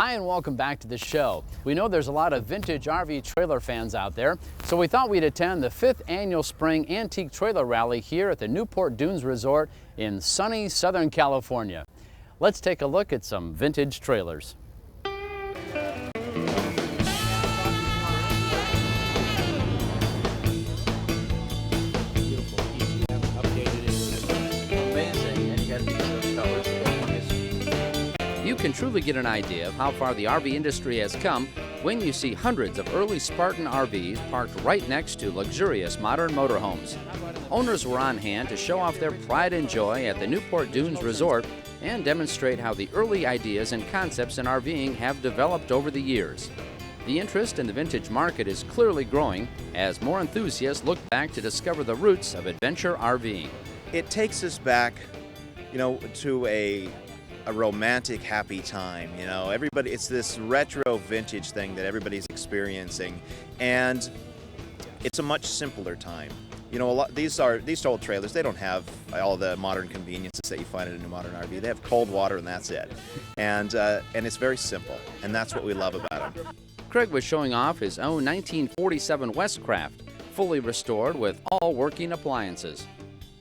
Hi and welcome back to the show. We know there's a lot of vintage RV trailer fans out there, so we thought we'd attend the 5th annual Spring Antique Trailer Rally here at the Newport Dunes Resort in sunny Southern California. Let's take a look at some vintage trailers. You can truly get an idea of how far the RV industry has come when you see hundreds of early Spartan RVs parked right next to luxurious modern motorhomes. Owners were on hand to show off their pride and joy at the Newport Dunes Resort and demonstrate how the early ideas and concepts in RVing have developed over the years. The interest in the vintage market is clearly growing as more enthusiasts look back to discover the roots of adventure RVing. It takes us back, to a romantic, happy time. Everybody, it's this retro vintage thing that everybody's experiencing, and it's a much simpler time. These old trailers, they don't have all the modern conveniences that you find in a modern RV. They have cold water and that's it. And it's very simple, and that's what we love about them. Craig was showing off his own 1947 Westcraft, fully restored with all working appliances.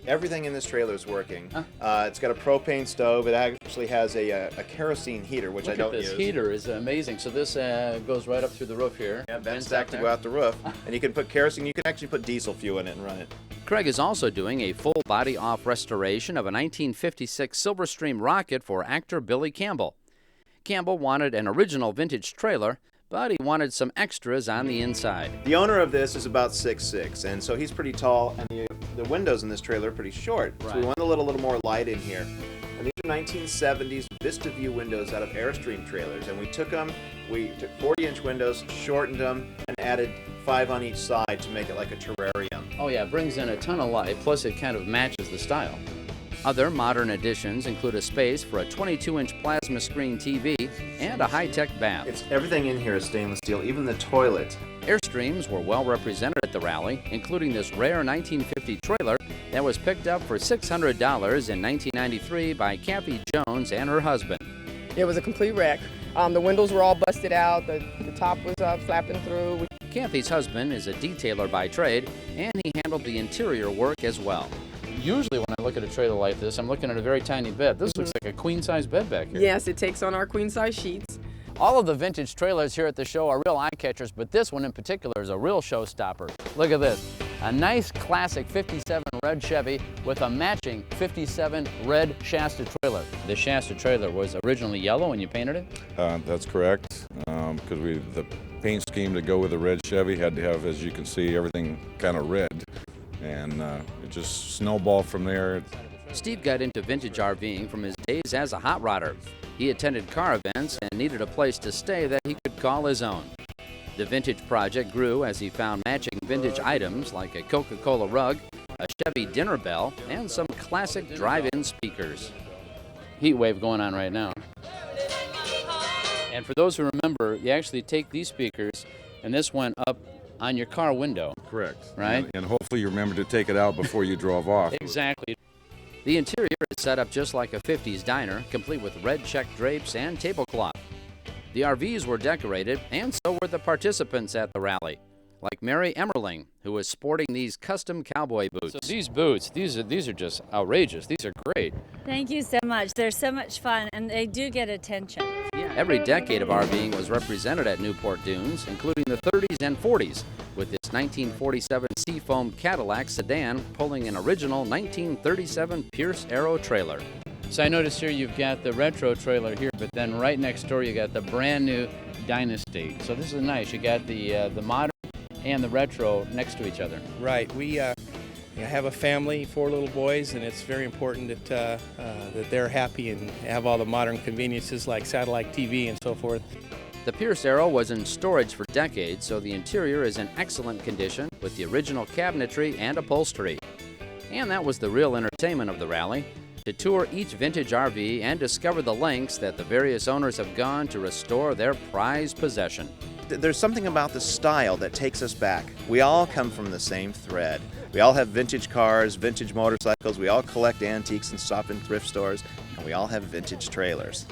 Everything in this trailer is working. It's got a propane stove. It actually has a kerosene heater, which I don't use. This heater is amazing. So this goes right up through the roof here. Yeah, vents stack to go out the roof. And you can put kerosene. You can actually put diesel fuel in it and run it. Craig is also doing a full body off restoration of a 1956 Silverstream rocket for actor Billy Campbell. Campbell wanted an original vintage trailer, but he wanted some extras on the inside. The owner of this is about 6'6", and so he's pretty tall, and the windows in this trailer are pretty short. Right. So we wanted a little more light in here. And these are 1970s Vista View windows out of Airstream trailers, and we took 40-inch windows, shortened them, and added 5 on each side to make it like a terrarium. Oh yeah, it brings in a ton of light, plus it kind of matches the style. Other modern additions include a space for a 22-inch plasma screen TV and a high-tech bath. Everything in here is stainless steel, even the toilet. Airstreams were well represented at the rally, including this rare 1950 trailer that was picked up for $600 in 1993 by Kathy Jones and her husband. It was a complete wreck. The windows were all busted out, the top was flapping through. Kathy's husband is a detailer by trade, and he handled the interior work as well. Usually when I look at a trailer like this, I'm looking at a very tiny bed. This looks like a queen-size bed back here. Yes, it takes on our queen-size sheets. All of the vintage trailers here at the show are real eye-catchers, but this one in particular is a real showstopper. Look at this. A nice classic 57 red Chevy with a matching 57 red Shasta trailer. The Shasta trailer was originally yellow when you painted it? That's correct, because the paint scheme to go with the red Chevy had to have, as you can see, everything kind of red. And it just snowballed from there. Steve got into vintage RVing from his days as a hot rodder. He attended car events and needed a place to stay that he could call his own. The vintage project grew as he found matching vintage items like a Coca-Cola rug, a Chevy dinner bell, and some classic drive-in speakers. Heat wave going on right now. And for those who remember, you actually take these speakers, and this went up on your car window. Correct. Right? And hopefully you remember to take it out before you drove off. Exactly. The interior is set up just like a 50s diner, complete with red check drapes and tablecloth. The RVs were decorated, and so were the participants at the rally, like Mary Emmerling, who was sporting these custom cowboy boots. So these boots, these are just outrageous. These are great. Thank you so much. They're so much fun, and they do get attention. Every decade of RVing was represented at Newport Dunes, including the 30s and 40s, with this 1947 Seafoam Cadillac sedan pulling an original 1937 Pierce Arrow trailer. So I noticed here you've got the retro trailer here, but then right next door you got the brand new Dynasty. So this is nice. You got the modern and the retro next to each other. Right. We have a family, 4 little boys, and it's very important that they're happy and have all the modern conveniences like satellite TV and so forth. The Pierce Arrow was in storage for decades, so the interior is in excellent condition with the original cabinetry and upholstery. And that was the real entertainment of the rally, to tour each vintage RV and discover the lengths that the various owners have gone to restore their prized possession. There's something about the style that takes us back. We all come from the same thread. We all have vintage cars, vintage motorcycles, we all collect antiques and shop in thrift stores, and we all have vintage trailers.